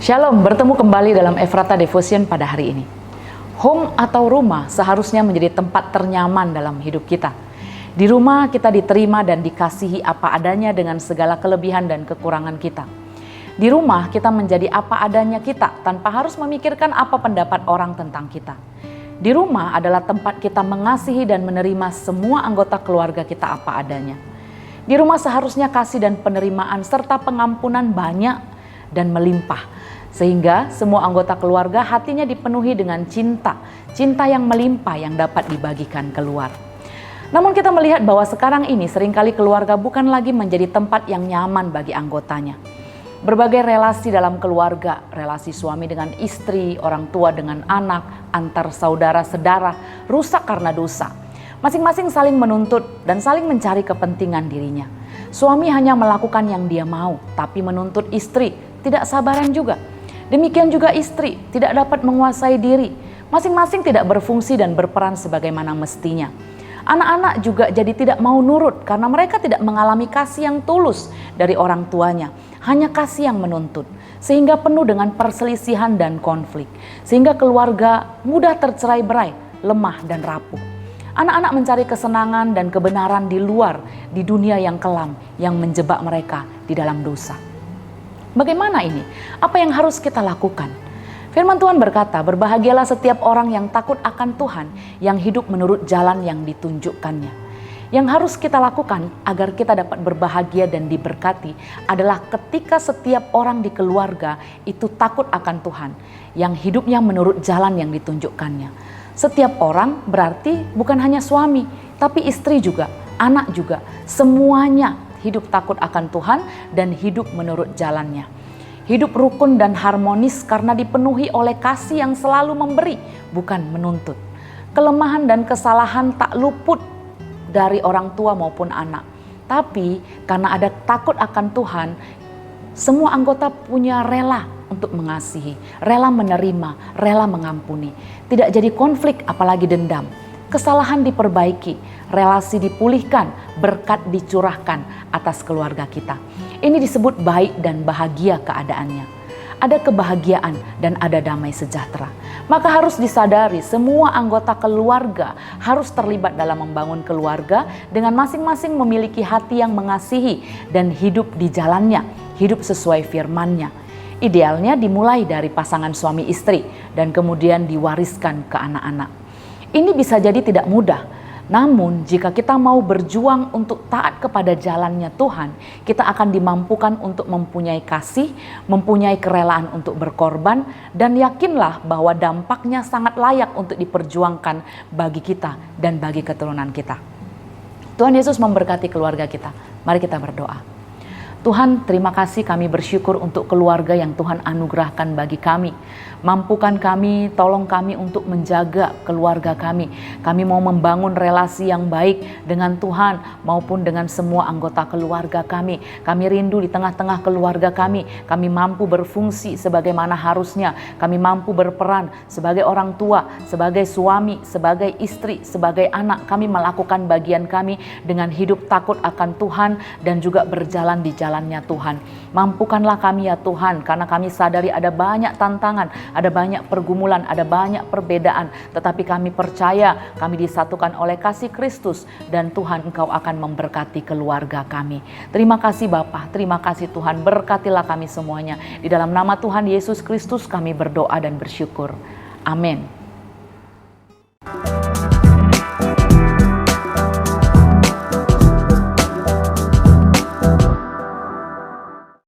Shalom, bertemu kembali dalam Ephrata Devotion pada hari ini. Home atau rumah seharusnya menjadi tempat ternyaman dalam hidup kita. Di rumah kita diterima dan dikasihi apa adanya dengan segala kelebihan dan kekurangan kita. Di rumah kita menjadi apa adanya kita tanpa harus memikirkan apa pendapat orang tentang kita. Di rumah adalah tempat kita mengasihi dan menerima semua anggota keluarga kita apa adanya. Di rumah seharusnya kasih dan penerimaan serta pengampunan banyak dan melimpah. Sehingga semua anggota keluarga hatinya dipenuhi dengan cinta yang melimpah yang dapat dibagikan keluar. Namun kita melihat bahwa sekarang ini seringkali keluarga bukan lagi menjadi tempat yang nyaman bagi anggotanya. Berbagai relasi dalam keluarga, relasi suami dengan istri, orang tua dengan anak, antar saudara-sedara, rusak karena dosa. Masing-masing saling menuntut dan saling mencari kepentingan dirinya. Suami hanya melakukan yang dia mau, tapi menuntut istri, tidak sabaran juga. Demikian juga istri tidak dapat menguasai diri, masing-masing tidak berfungsi dan berperan sebagaimana mestinya. Anak-anak juga jadi tidak mau nurut karena mereka tidak mengalami kasih yang tulus dari orang tuanya, hanya kasih yang menuntut, sehingga penuh dengan perselisihan dan konflik, sehingga keluarga mudah tercerai-berai, lemah dan rapuh. Anak-anak mencari kesenangan dan kebenaran di luar, di dunia yang kelam, yang menjebak mereka di dalam dosa. Bagaimana ini? Apa yang harus kita lakukan? Firman Tuhan berkata, berbahagialah setiap orang yang takut akan Tuhan, yang hidup menurut jalan yang ditunjukkannya. Yang harus kita lakukan agar kita dapat berbahagia dan diberkati adalah ketika setiap orang di keluarga itu takut akan Tuhan, yang hidupnya menurut jalan yang ditunjukkannya. Setiap orang berarti bukan hanya suami, tapi istri juga, anak juga, semuanya hidup takut akan Tuhan dan hidup menurut jalannya. Hidup rukun dan harmonis karena dipenuhi oleh kasih yang selalu memberi, bukan menuntut. Kelemahan dan kesalahan tak luput dari orang tua maupun anak. Tapi karena ada takut akan Tuhan, semua anggota punya rela untuk mengasihi, rela menerima, rela mengampuni. Tidak jadi konflik apalagi dendam. Kesalahan diperbaiki, relasi dipulihkan, berkat dicurahkan atas keluarga kita. Ini disebut baik dan bahagia keadaannya. Ada kebahagiaan dan ada damai sejahtera. Maka harus disadari semua anggota keluarga harus terlibat dalam membangun keluarga dengan masing-masing memiliki hati yang mengasihi dan hidup di jalannya, hidup sesuai firman-Nya. Idealnya dimulai dari pasangan suami istri dan kemudian diwariskan ke anak-anak. Ini bisa jadi tidak mudah, namun jika kita mau berjuang untuk taat kepada jalannya Tuhan, kita akan dimampukan untuk mempunyai kasih, mempunyai kerelaan untuk berkorban, dan yakinlah bahwa dampaknya sangat layak untuk diperjuangkan bagi kita dan bagi keturunan kita. Tuhan Yesus memberkati keluarga kita. Mari kita berdoa. Tuhan, terima kasih, kami bersyukur untuk keluarga yang Tuhan anugerahkan bagi kami. Mampukan kami, tolong kami untuk menjaga keluarga kami. Kami mau membangun relasi yang baik dengan Tuhan maupun dengan semua anggota keluarga kami. Kami rindu di tengah-tengah keluarga kami. Kami mampu berfungsi sebagaimana harusnya. Kami mampu berperan sebagai orang tua, sebagai suami, sebagai istri, sebagai anak. Kami melakukan bagian kami dengan hidup takut akan Tuhan dan juga berjalan di jalannya Tuhan. Mampukanlah kami ya Tuhan, karena kami sadari ada banyak tantangan, ada banyak pergumulan, ada banyak perbedaan, tetapi kami percaya kami disatukan oleh kasih Kristus dan Tuhan, Engkau akan memberkati keluarga kami. Terima kasih Bapa, terima kasih Tuhan, berkatilah kami semuanya. Di dalam nama Tuhan Yesus Kristus kami berdoa dan bersyukur. Amin.